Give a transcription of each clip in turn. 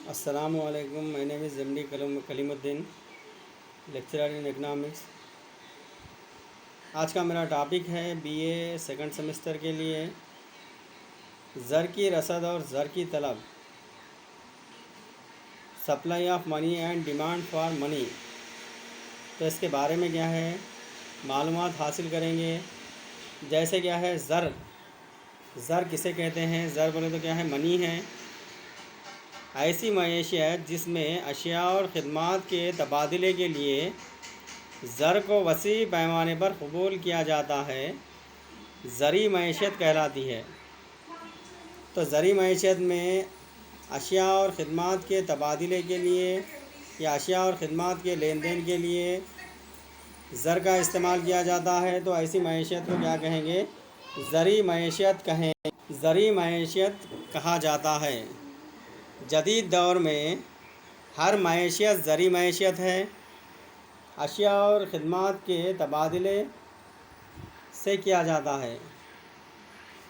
السلام علیکم. My name is MD claim Uddin, lecturer in economics. آج کا میرا ٹاپک ہے BA سیکنڈ سیمسٹر کے لیے زر کی رسد اور زر کی طلب, supply of money and demand for money. تو اس کے بارے میں کیا ہے معلومات حاصل کریں گے. جیسے کیا ہے زر کسے کہتے ہیں. زر بولے تو کیا ہے منی ہے, ایسی معیشت جس میں اشیاء اور خدمات کے تبادلے کے لیے زر کو وسیع پیمانے پر قبول کیا جاتا ہے, زرعی معیشت کہلاتی ہے. تو زرعی معیشت میں اشیاء اور خدمات کے تبادلے کے لیے یا اشیاء اور خدمات کے لین دین کے لیے زر کا استعمال کیا جاتا ہے. تو ایسی معیشت کو کیا کہیں گے, زرعی معیشت زرعی معیشت کہا جاتا ہے. جدید دور میں ہر معیشت زرعی معیشت ہے. اشیاء اور خدمات کے تبادلے سے کیا جاتا ہے.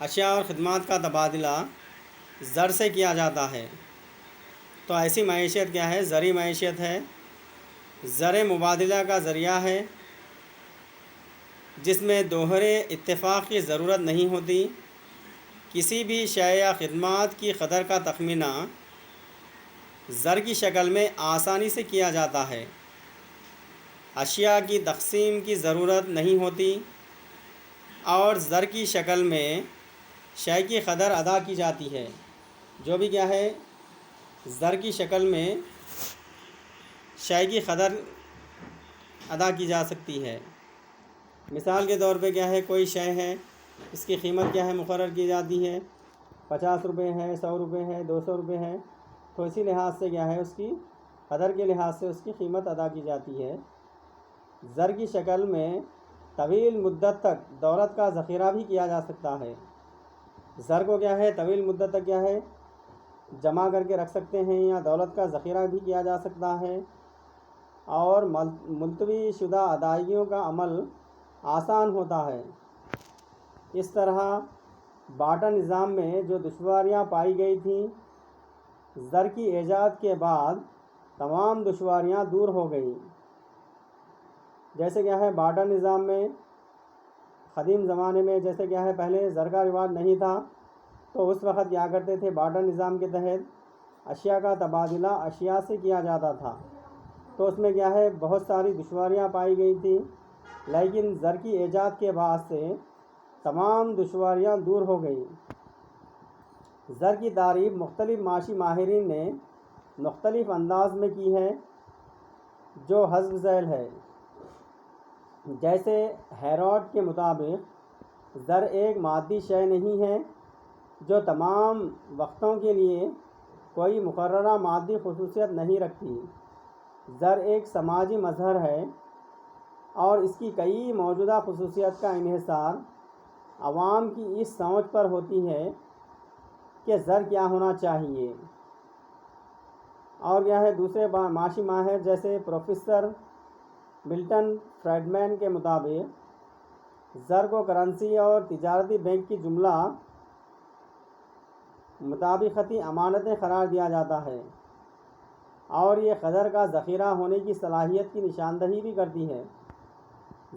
اشیاء اور خدمات کا تبادلہ زر سے کیا جاتا ہے. تو ایسی معیشت کیا ہے, زرعی معیشت ہے. زر مبادلہ کا ذریعہ ہے جس میں دوہرے اتفاق کی ضرورت نہیں ہوتی. کسی بھی شے یا خدمات کی قدر کا تخمینہ زر کی شکل میں آسانی سے کیا جاتا ہے. اشیاء کی تقسیم کی ضرورت نہیں ہوتی اور زر کی شکل میں شے کی قدر ادا کی جاتی ہے. جو بھی کیا ہے زر کی شکل میں شے کی قدر ادا کی جا سکتی ہے. مثال کے طور پہ کیا ہے, کوئی شے ہے, اس کی قیمت کیا ہے مقرر کی جاتی ہے, 50 روپے ہے, 100 روپے ہے, 200 روپے ہے. تو اسی لحاظ سے کیا ہے اس کی قدر کے لحاظ سے اس کی قیمت ادا کی جاتی ہے. زر کی شکل میں طویل مدت تک دولت کا ذخیرہ بھی کیا جا سکتا ہے. زر کو کیا ہے طویل مدت تک کیا ہے جمع کر کے رکھ سکتے ہیں یا دولت کا ذخیرہ بھی کیا جا سکتا ہے, اور ملتوی شدہ ادائیگیوں کا عمل آسان ہوتا ہے. اس طرح باٹا نظام میں جو دشواریاں پائی گئی تھیں, زر کی ایجاد کے بعد تمام دشواریاں دور ہو گئیں. جیسے کیا ہے باٹا نظام میں قدیم زمانے میں جیسے کیا ہے پہلے زر کا رواج نہیں تھا, تو اس وقت کیا کرتے تھے باٹا نظام کے تحت اشیاء کا تبادلہ اشیاء سے کیا جاتا تھا. تو اس میں کیا ہے بہت ساری دشواریاں پائی گئی تھیں, لیکن زر کی ایجاد کے بعد سے تمام دشواریاں دور ہو گئیں. زر کی تعریف مختلف معاشی ماہرین نے مختلف انداز میں کی ہے جو حسب ذیل ہے. جیسے ہیراڈ کے مطابق زر ایک مادی شے نہیں ہے جو تمام وقتوں کے لیے کوئی مقررہ مادی خصوصیت نہیں رکھتی. زر ایک سماجی مظہر ہے اور اس کی کئی موجودہ خصوصیت کا انحصار عوام کی اس سوچ پر ہوتی ہے کہ زر کیا ہونا چاہیے. اور کیا ہے دوسرے معاشی ماہر جیسے پروفیسر ملٹن فریڈمین کے مطابق زر کو کرنسی اور تجارتی بینک کی جملہ مطابقتی امانتیں قرار دیا جاتا ہے, اور یہ قدر کا ذخیرہ ہونے کی صلاحیت کی نشاندہی بھی کرتی ہے.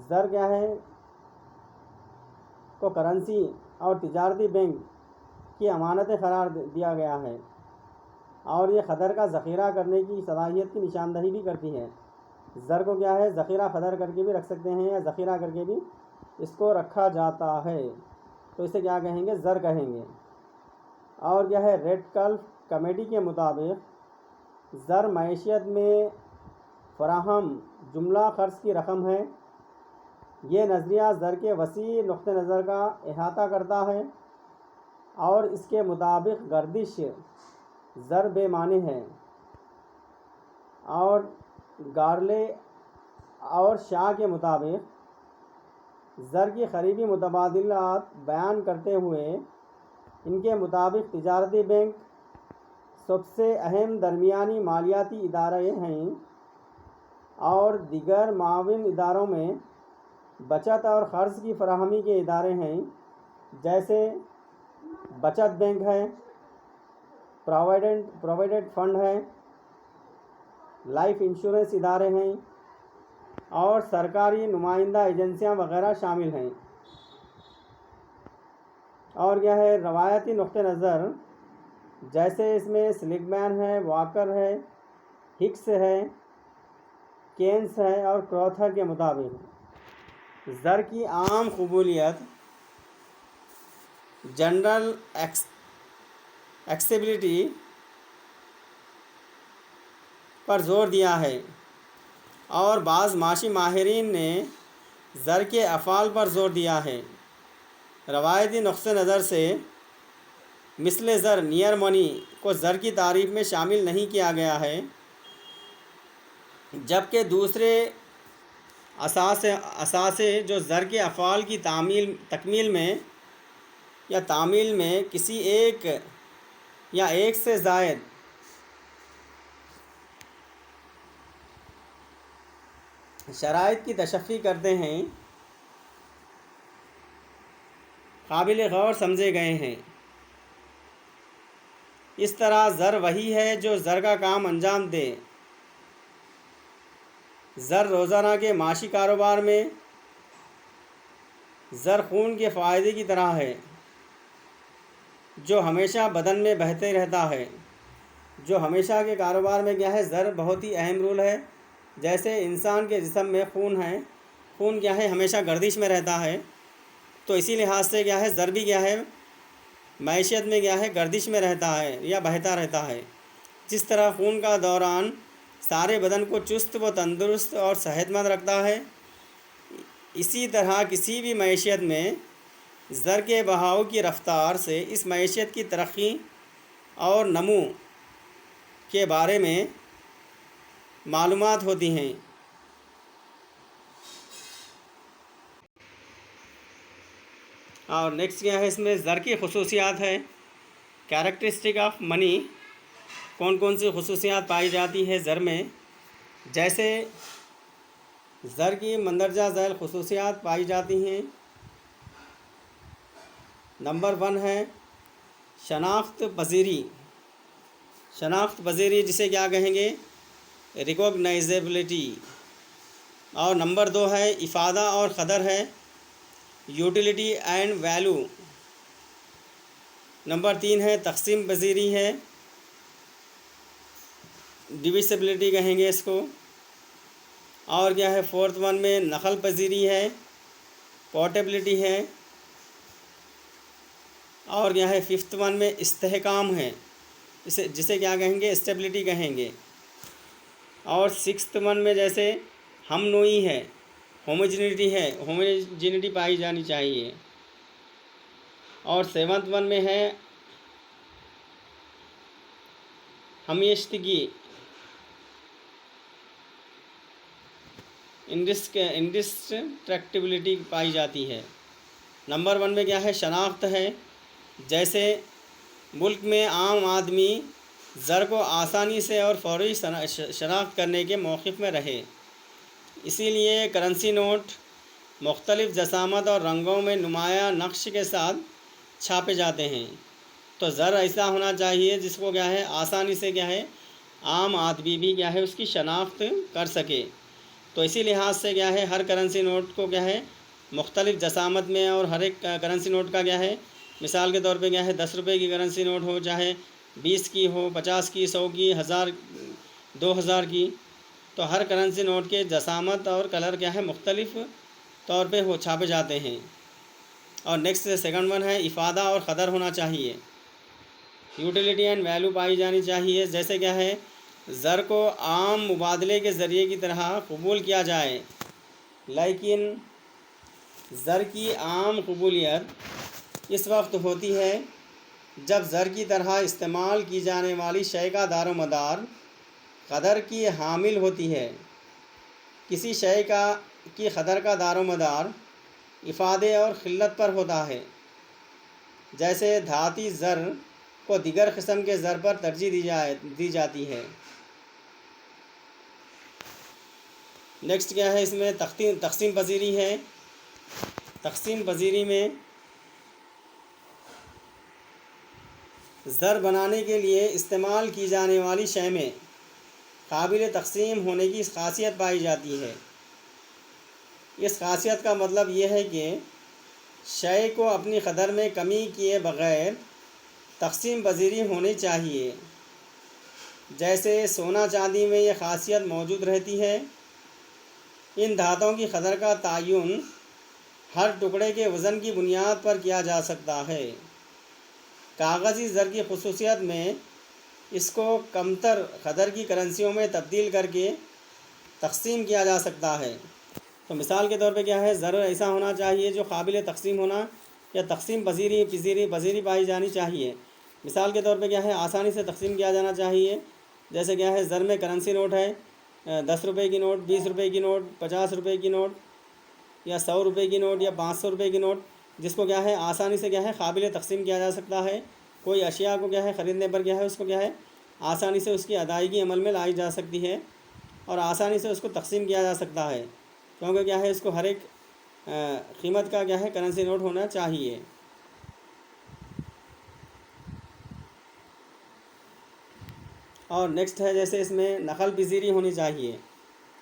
زر کیا ہے کو کرنسی اور تجارتی بینک کی امانتیں قرار دیا گیا ہے, اور یہ قدر کا ذخیرہ کرنے کی صلاحیت کی نشاندہی بھی کرتی ہے. زر کو کیا ہے ذخیرہ قدر کر کے بھی رکھ سکتے ہیں یا ذخیرہ کر کے بھی اس کو رکھا جاتا ہے, تو اسے کیا کہیں گے زر کہیں گے. اور کیا ہے ریڈ کلف کمیٹی کے مطابق زر معیشت میں فراہم جملہ خرچ کی رقم ہے. یہ نظریہ زر کے وسیع نقطہ نظر کا احاطہ کرتا ہے, اور اس کے مطابق گردش زر بے معنی ہے. اور گارلے اور شاہ کے مطابق زر کی قریبی متبادلات بیان کرتے ہوئے ان کے مطابق تجارتی بینک سب سے اہم درمیانی مالیاتی ادارے ہیں, اور دیگر معاون اداروں میں بچت اور قرض کی فراہمی کے ادارے ہیں جیسے بچت بینک ہے, پرووائڈڈ فنڈ ہے، لائف انشورنس ادارے ہیں اور سرکاری نمائندہ ایجنسیاں وغیرہ شامل ہیں۔ اور کیا ہے روایتی نقطہ نظر، جیسے اس میں سلیگ مین ہے، واکر ہے، ہکس ہے، کینس ہے اور کروتھر کے مطابق زر کی عام قبولیت جنرل ایکسیبلٹی پر زور دیا ہے، اور بعض معاشی ماہرین نے زر کے افعال پر زور دیا ہے۔ روایتی نقطہ نظر سے مثل زر نیئر منی کو زر کی تعریف میں شامل نہیں کیا گیا ہے، جبکہ دوسرے اثاثے جو زر کے افعال کی تکمیل میں یا تعمیل میں کسی ایک یا ایک سے زائد شرائط کی تشفی کرتے ہیں، قابل غور سمجھے گئے ہیں۔ اس طرح زر وہی ہے جو زر کا کام انجام دے۔ زر روزانہ کے معاشی کاروبار میں زر خون کے فائدے کی طرح ہے جو ہمیشہ بدن میں بہتے رہتا ہے۔ جو ہمیشہ کے کاروبار میں کیا ہے زر بہت ہی اہم رول ہے۔ جیسے انسان کے جسم میں خون ہے، خون کیا ہے ہمیشہ گردش میں رہتا ہے، تو اسی لحاظ سے کیا ہے زر بھی کیا ہے معیشت میں کیا ہے گردش میں رہتا ہے یا بہتا رہتا ہے۔ جس طرح خون کا دوران سارے بدن کو چست و تندرست اور صحت مند رکھتا ہے، اسی طرح کسی بھی معیشت میں زر کے بہاؤ کی رفتار سے اس معیشت کی ترقی اور نمو کے بارے میں معلومات ہوتی ہیں۔ اور نیکسٹ کیا ہے اس میں زر کی خصوصیات ہے، کیریکٹرسٹک آف منی، کون کون سی خصوصیات پائی جاتی ہے زر میں۔ جیسے زر کی مندرجہ ذیل خصوصیات پائی جاتی ہیں۔ نمبر 1 ہے شناخت پذیری۔ شناخت پذیری جسے کیا کہیں گے ریکوگنائزیبلٹی۔ اور نمبر 2 ہے افادہ اور قدر ہے، یوٹیلیٹی اینڈ ویلیو۔ نمبر 3 ہے تقسیم پذیری ہے، ڈویسیبلٹی کہیں گے اس کو۔ اور کیا ہے 4تھ ون میں نقل پذیری ہے، پورٹیبلٹی ہے۔ اور کیا ہے 5تھ ون میں استحکام ہے، جسے کیا کہیں گے اسٹیبلٹی کہیں گے۔ اور 6تھ ون میں جیسے ہم نوعی ہے، ہوموجینٹی ہے، ہوموجینٹی پائی جانی چاہیے۔ اور 7تھ ون میں ہے ہمیشتگی، انڈسٹرکٹیبلٹی پائی جاتی ہے۔ نمبر 1 میں کیا ہے شناخت ہے، جیسے ملک میں عام آدمی زر کو آسانی سے اور فوری شناخت کرنے کے موقف میں رہے، اسی لیے کرنسی نوٹ مختلف جسامت اور رنگوں میں نمایاں نقش کے ساتھ چھاپے جاتے ہیں۔ تو زر ایسا ہونا چاہیے جس کو کیا ہے آسانی سے کیا ہے عام آدمی بھی کیا ہے اس کی شناخت کر سکے۔ تو اسی لحاظ سے کیا ہے ہر کرنسی نوٹ کو کیا ہے مختلف جسامت میں، اور ہر ایک کرنسی نوٹ کا کیا ہے مثال کے طور پہ کیا ہے 10 روپے کی کرنسی نوٹ ہو، چاہے 20 کی ہو، 50 کی، 100 کی، 1000 2000 کی، تو ہر کرنسی نوٹ کے جسامت اور کلر کیا ہے مختلف طور پہ چھاپے جاتے ہیں۔ اور نیکسٹ 2nd ون ہے افادہ اور قدر ہونا چاہیے، یوٹیلیٹی اینڈ ویلیو پائی جانی چاہیے۔ جیسے کیا ہے زر کو عام مبادلے کے ذریعے کی طرح قبول کیا جائے، لیکن زر کی عام قبولیت اس وقت ہوتی ہے جب زر کی طرح استعمال کی جانے والی شے کا دار و مدار قدر کی حامل ہوتی ہے۔ کسی شے کی قدر کا دار و مدار افادے اور قلت پر ہوتا ہے، جیسے دھاتی زر کو دیگر قسم کے زر پر ترجیح دی جاتی ہے۔ نیکسٹ کیا ہے اس میں تقسیم پذیری ہے۔ تقسیم پذیری میں زر بنانے کے لیے استعمال کی جانے والی شے میں قابل تقسیم ہونے کی خاصیت پائی جاتی ہے۔ اس خاصیت کا مطلب یہ ہے کہ شے کو اپنی قدر میں کمی کیے بغیر تقسیم پذیری ہونی چاہیے۔ جیسے سونا چاندی میں یہ خاصیت موجود رہتی ہے۔ ان دھاتوں کی قدر کا تعین ہر ٹکڑے کے وزن کی بنیاد پر کیا جا سکتا ہے۔ کاغذی زر کی خصوصیت میں اس کو کمتر قدر کی کرنسیوں میں تبدیل کر کے تقسیم کیا جا سکتا ہے۔ تو مثال کے طور پہ کیا ہے، زر ایسا ہونا چاہیے جو قابل تقسیم ہونا یا تقسیم پذیری پائی جانی چاہیے۔ مثال کے طور پہ کیا ہے، آسانی سے تقسیم کیا جانا چاہیے۔ جیسے کیا ہے، زر میں کرنسی نوٹ ہے، 10 روپے کی نوٹ، 20 روپے کی نوٹ، 50 روپے کی نوٹ یا 100 روپے کی نوٹ یا 500 روپے کی نوٹ، جس کو کیا ہے آسانی سے کیا ہے قابل تقسیم کیا جا سکتا ہے۔ کوئی اشیاء کو کیا ہے خریدنے پر کیا ہے اس کو کیا ہے آسانی سے اس کی ادائیگی عمل میں لائی جا سکتی ہے اور آسانی سے اس کو تقسیم کیا جا سکتا ہے، کیونکہ کیا ہے اس کو ہر ایک قیمت کا کیا ہے کرنسی نوٹ ہونا چاہیے۔ اور نیکسٹ ہے، جیسے اس میں نقل پذیری ہونی چاہیے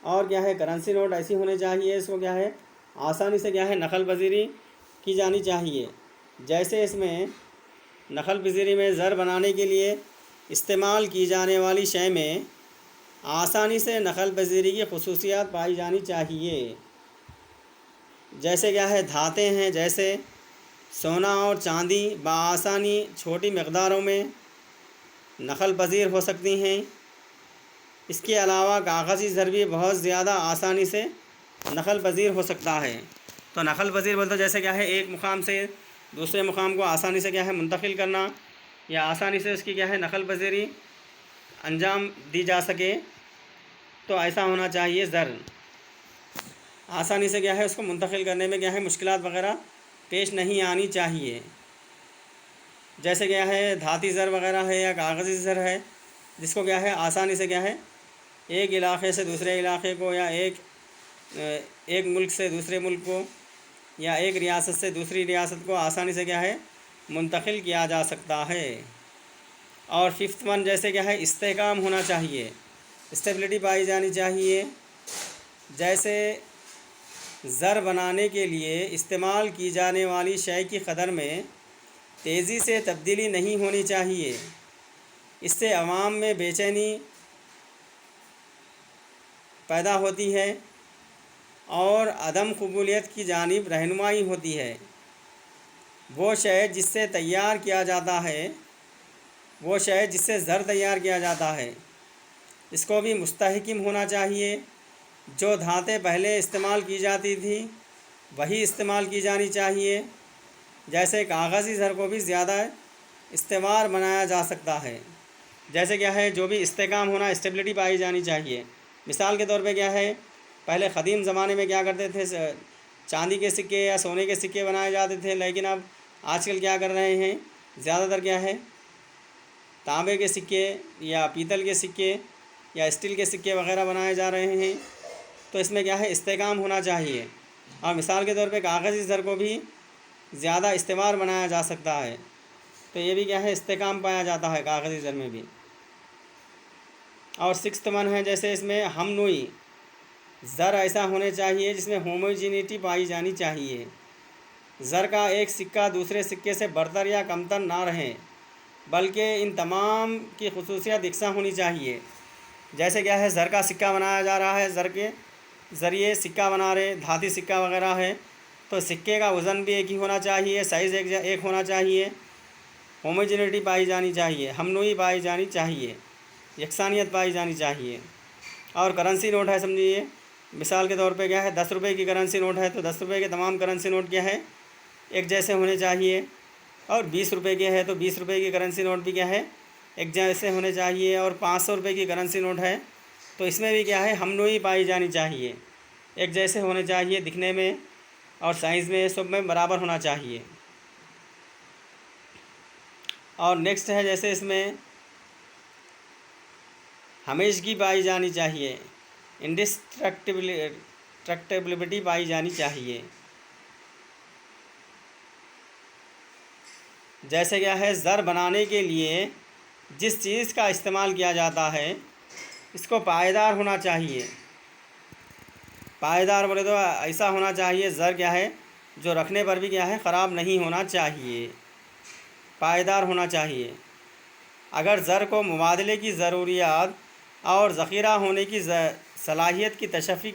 اور کیا ہے کرنسی نوٹ ایسی ہونی چاہیے اس کو کیا ہے آسانی سے کیا ہے نقل پذیری کی جانی چاہیے۔ جیسے اس میں نقل پذیری میں زر بنانے کے لیے استعمال کی جانے والی شے میں آسانی سے نقل پذیری کی خصوصیات پائی جانی چاہیے۔ جیسے کیا ہے دھاتیں ہیں، جیسے سونا اور چاندی بآسانی چھوٹی مقداروں میں نقل پذیر ہو سکتی ہیں۔ اس کے علاوہ کاغذی زر بھی بہت زیادہ آسانی سے نقل پذیر ہو سکتا ہے۔ تو نقل پذیر بولتے ہیں جیسے کیا ہے ایک مقام سے دوسرے مقام کو آسانی سے کیا ہے منتقل کرنا یا آسانی سے اس کی کیا ہے نقل پذیری انجام دی جا سکے، تو ایسا ہونا چاہیے زر۔ آسانی سے کیا ہے اس کو منتقل کرنے میں کیا ہے مشکلات وغیرہ پیش نہیں آنی چاہیے۔ جیسے کیا ہے دھاتی زر وغیرہ ہے یا کاغذی زر ہے، جس کو کیا ہے آسانی سے کیا ہے ایک علاقے سے دوسرے علاقے کو یا ایک ملک سے دوسرے ملک کو یا ایک ریاست سے دوسری ریاست کو آسانی سے کیا ہے منتقل کیا جا سکتا ہے۔ اور ففتھ ون جیسے کیا ہے استحکام ہونا چاہیے، اسٹیبلٹی پائی جانی چاہیے۔ جیسے زر بنانے کے لیے استعمال کی جانے والی شے کی قدر میں تیزی سے تبدیلی نہیں ہونی چاہیے، اس سے عوام میں بے چینی پیدا ہوتی ہے اور عدم قبولیت کی جانب رہنمائی ہوتی ہے۔ وہ شے جس سے زر تیار کیا جاتا ہے اس کو بھی مستحکم ہونا چاہیے۔ جو دھاتیں پہلے استعمال کی جاتی تھی وہی استعمال کی جانی چاہیے۔ جیسے کاغذی زر کو بھی زیادہ استوار بنایا جا سکتا ہے۔ جیسے کیا ہے جو بھی استحکام ہونا، اسٹیبلٹی پائی جانی چاہیے۔ مثال کے طور پہ کیا ہے پہلے قدیم زمانے میں کیا کرتے تھے، چاندی کے سکے یا سونے کے سکے بنائے جاتے تھے، لیکن اب آج کل کیا کر رہے ہیں زیادہ تر کیا ہے تانبے کے سکے یا پیتل کے سکے یا اسٹیل کے سکے وغیرہ بنائے جا رہے ہیں۔ تو اس میں کیا ہے استحکام ہونا چاہیے۔ اور مثال کے طور پہ کاغذی زر کو بھی زیادہ استوار بنایا جا سکتا ہے، تو یہ بھی کیا ہے استحکام پایا جاتا ہے کاغذی زر میں بھی۔ اور سکستھ ون ہے، جیسے اس میں ہم نوعی زر ایسا ہونے چاہیے جس میں ہوموجینیٹی پائی جانی چاہیے۔ زر کا ایک سکہ دوسرے سکے سے برتر یا کمتر نہ رہے، بلکہ ان تمام کی خصوصیت یکساں ہونی چاہیے۔ جیسے کیا ہے زر کا سکہ بنایا جا رہا ہے، زر کے ذریعے سکہ بنا رہے، دھاتی سکہ وغیرہ ہے، تو سکے کا وزن بھی ایک ہی ہونا چاہیے، سائز ایک ہونا چاہیے، ہوموجینیٹی پائی جانی چاہیے، ہم نوعی پائی جانی چاہیے، یکسانیت پائی جانی چاہیے۔ اور کرنسی نوٹ ہے، سمجھیے مثال کے طور پہ کیا ہے 10 روپے کی کرنسی نوٹ ہے، تو 10 روپے کے تمام کرنسی نوٹ کیا ہے ایک جیسے ہونے چاہیے۔ اور 20 روپے کے ہے تو 20 روپے کی کرنسی نوٹ بھی کیا ہے ایک جیسے ہونے چاہیے۔ اور 500 روپے کی کرنسی نوٹ ہے تو اس میں بھی کیا ہے ہم نوعی پائی جانی چاہیے، ایک جیسے ہونے چاہیے، دکھنے میں اور سائز میں سب میں برابر ہونا چاہیے۔ اور نیکسٹ ہے، جیسے اس میں ہمیشگی پائی جانی چاہیے، انڈسٹرکٹیبلٹی پائی جانی چاہیے۔ جیسے کیا ہے زر بنانے کے لیے جس چیز کا استعمال کیا جاتا ہے اس کو پائیدار ہونا چاہیے. پائیدار بولے تو ایسا ہونا چاہیے زر کیا ہے جو رکھنے پر بھی کیا ہے خراب نہیں ہونا چاہیے، پائیدار ہونا چاہیے. اگر زر کو مبادلے کی ضروریات اور ذخیرہ ہونے کی صلاحیت کی تشفی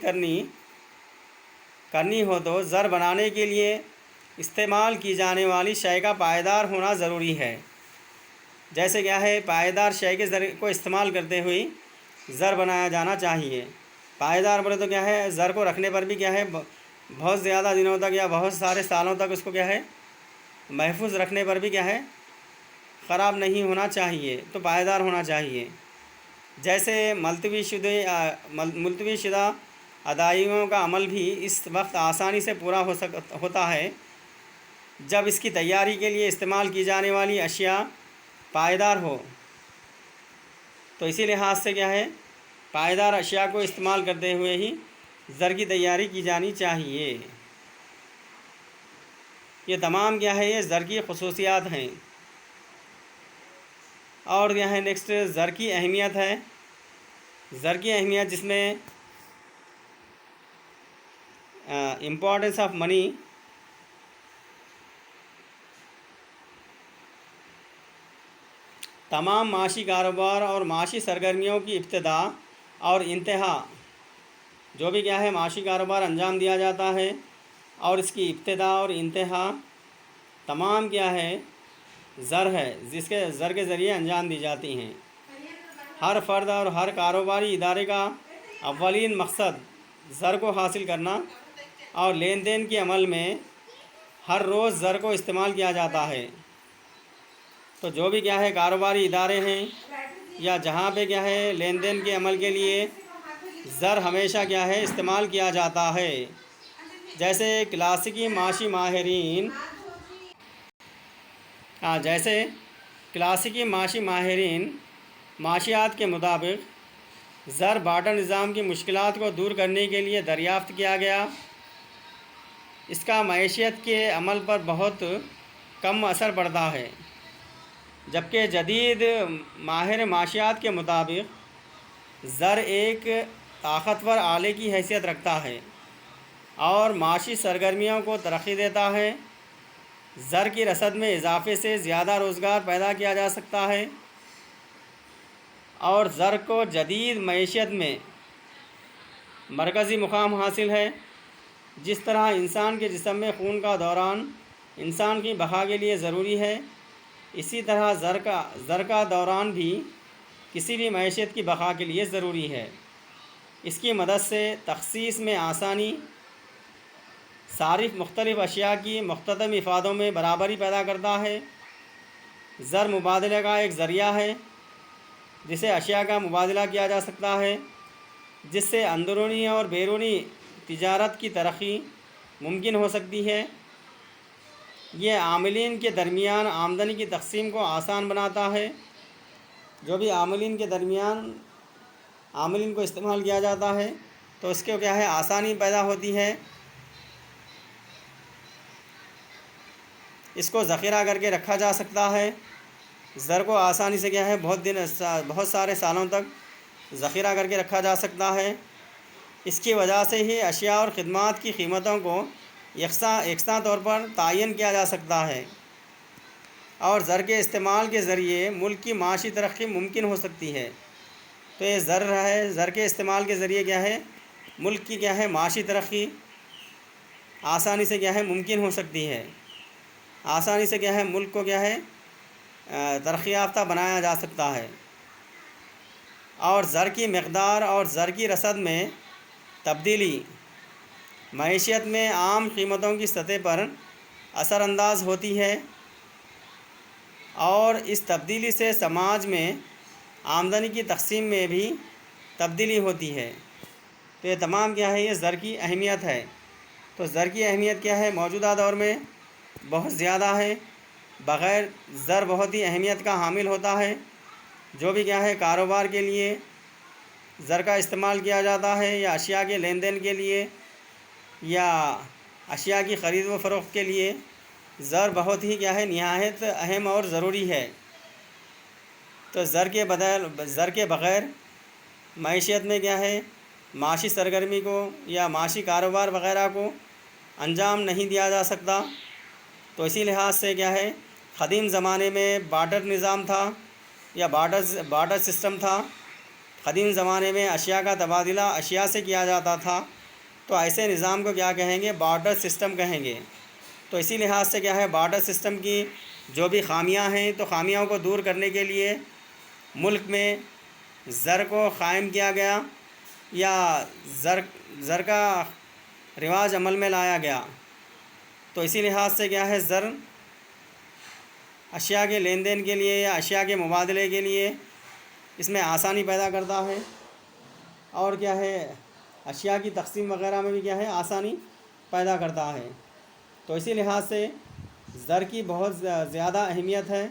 کرنی ہو تو زر بنانے کے لیے استعمال کی جانے والی شے کا پائیدار ہونا ضروری ہے. جیسے کیا ہے پائیدار شے کے زر کو استعمال کرتے ہوئے زر بنایا جانا چاہیے. پائیدار بولے تو کیا ہے زر کو رکھنے پر بھی کیا ہے بہت زیادہ دنوں تک یا بہت سارے سالوں تک اس کو کیا ہے محفوظ رکھنے پر بھی کیا ہے خراب نہیں ہونا چاہیے، تو پائیدار ہونا چاہیے. جیسے ملتوی شدہ ادائیگیوں کا عمل بھی اس وقت آسانی سے پورا ہوتا ہے جب اس کی تیاری کے لیے استعمال کی جانے والی اشیاء پائیدار ہو. تو اسی لحاظ سے کیا ہے پائیدار اشیاء کو استعمال کرتے ہوئے ہی زر کی تیاری کی جانی چاہیے. یہ تمام کیا ہے یہ زر کی خصوصیات ہیں. اور کیا ہے نیکسٹ زر کی اہمیت ہے. زر کی اہمیت جس میں امپورٹنس آف منی، تمام معاشی کاروبار اور معاشی سرگرمیوں کی ابتدا اور انتہا، جو بھی کیا ہے معاشی کاروبار انجام دیا جاتا ہے اور اس کی ابتدا اور انتہا تمام کیا ہے زر ہے، جس کے زر کے ذریعے انجام دی جاتی ہیں. ہر فرد اور ہر کاروباری ادارے کا اولین مقصد زر کو حاصل کرنا اور لین دین کے عمل میں ہر روز زر کو استعمال کیا جاتا ہے. تو جو بھی کیا ہے کاروباری ادارے ہیں یا جہاں پہ کیا ہے لین دین کے عمل کے لیے زر ہمیشہ کیا ہے استعمال کیا جاتا ہے. جیسے کلاسیکی معاشی ماہرین معاشیات کے مطابق زر بارٹر نظام کی مشکلات کو دور کرنے کے لیے دریافت کیا گیا. اس کا معیشت کے عمل پر بہت کم اثر پڑتا ہے، جبکہ جدید ماہر معاشیات کے مطابق زر ایک طاقتور آلے کی حیثیت رکھتا ہے اور معاشی سرگرمیوں کو ترقی دیتا ہے. زر کی رسد میں اضافے سے زیادہ روزگار پیدا کیا جا سکتا ہے اور زر کو جدید معیشت میں مرکزی مقام حاصل ہے. جس طرح انسان کے جسم میں خون کا دوران انسان کی بقا کے لیے ضروری ہے، اسی طرح زر کا دوران بھی کسی بھی معیشت کی بقا کے لیے ضروری ہے. اس کی مدد سے تخصیص میں آسانی، صارف مختلف اشیاء کی مختلف افادوں میں برابری پیدا کرتا ہے. زر مبادلے کا ایک ذریعہ ہے جسے اشیاء کا مبادلہ کیا جا سکتا ہے، جس سے اندرونی اور بیرونی تجارت کی ترقی ممکن ہو سکتی ہے. یہ عاملین کے درمیان آمدنی کی تقسیم کو آسان بناتا ہے. جو بھی عاملین کے درمیان عاملین کو استعمال کیا جاتا ہے تو اس کے کیا ہے آسانی پیدا ہوتی ہے. اس کو ذخیرہ کر کے رکھا جا سکتا ہے. زر کو آسانی سے کیا ہے بہت سارے سالوں تک ذخیرہ کر کے رکھا جا سکتا ہے. اس کی وجہ سے ہی اشیاء اور خدمات کی قیمتوں کو یکساں طور پر تعین کیا جا سکتا ہے اور زر کے استعمال کے ذریعے ملک کی معاشی ترقی ممکن ہو سکتی ہے. تو یہ زر ہے، زر کے استعمال کے ذریعے کیا ہے ملک کی کیا ہے معاشی ترقی آسانی سے کیا ہے ممکن ہو سکتی ہے. آسانی سے کیا ہے ملک کو کیا ہے ترقی یافتہ بنایا جا سکتا ہے. اور زر کی مقدار اور زر کی رسد میں تبدیلی معیشت میں عام قیمتوں کی سطح پر اثر انداز ہوتی ہے اور اس تبدیلی سے سماج میں آمدنی کی تقسیم میں بھی تبدیلی ہوتی ہے. تو یہ تمام کیا ہے یہ زر کی اہمیت ہے. تو زر کی اہمیت کیا ہے موجودہ دور میں بہت زیادہ ہے. بغیر زر بہت ہی اہمیت کا حامل ہوتا ہے. جو بھی کیا ہے کاروبار کے لیے زر کا استعمال کیا جاتا ہے یا اشیاء کے لین دین کے لیے یا اشیاء کی خرید و فروخت کے لیے زر بہت ہی کیا ہے نہایت اہم اور ضروری ہے۔ تو زر کے بغیر معیشت میں کیا ہے معاشی سرگرمی کو یا معاشی کاروبار وغیرہ کو انجام نہیں دیا جا سکتا۔ تو اسی لحاظ سے کیا ہے قدیم زمانے میں بارٹر نظام تھا یا بارٹر سسٹم تھا۔ قدیم زمانے میں اشیاء کا تبادلہ اشیاء سے کیا جاتا تھا، تو ایسے نظام کو کیا کہیں گے بارٹر سسٹم کہیں گے۔ تو اسی لحاظ سے کیا ہے بارٹر سسٹم کی جو بھی خامیاں ہیں تو خامیاں کو دور کرنے کے لیے ملک میں زر کو قائم کیا گیا یا زر کا رواج عمل میں لایا گیا۔ تو اسی لحاظ سے کیا ہے زر اشیاء کے لین دین کے لیے یا اشیاء کے مبادلے کے لیے اس میں آسانی پیدا کرتا ہے، اور کیا ہے اشیاء کی تقسیم وغیرہ میں بھی کیا ہے آسانی پیدا کرتا ہے۔ تو اسی لحاظ سے زر کی بہت زیادہ اہمیت ہے۔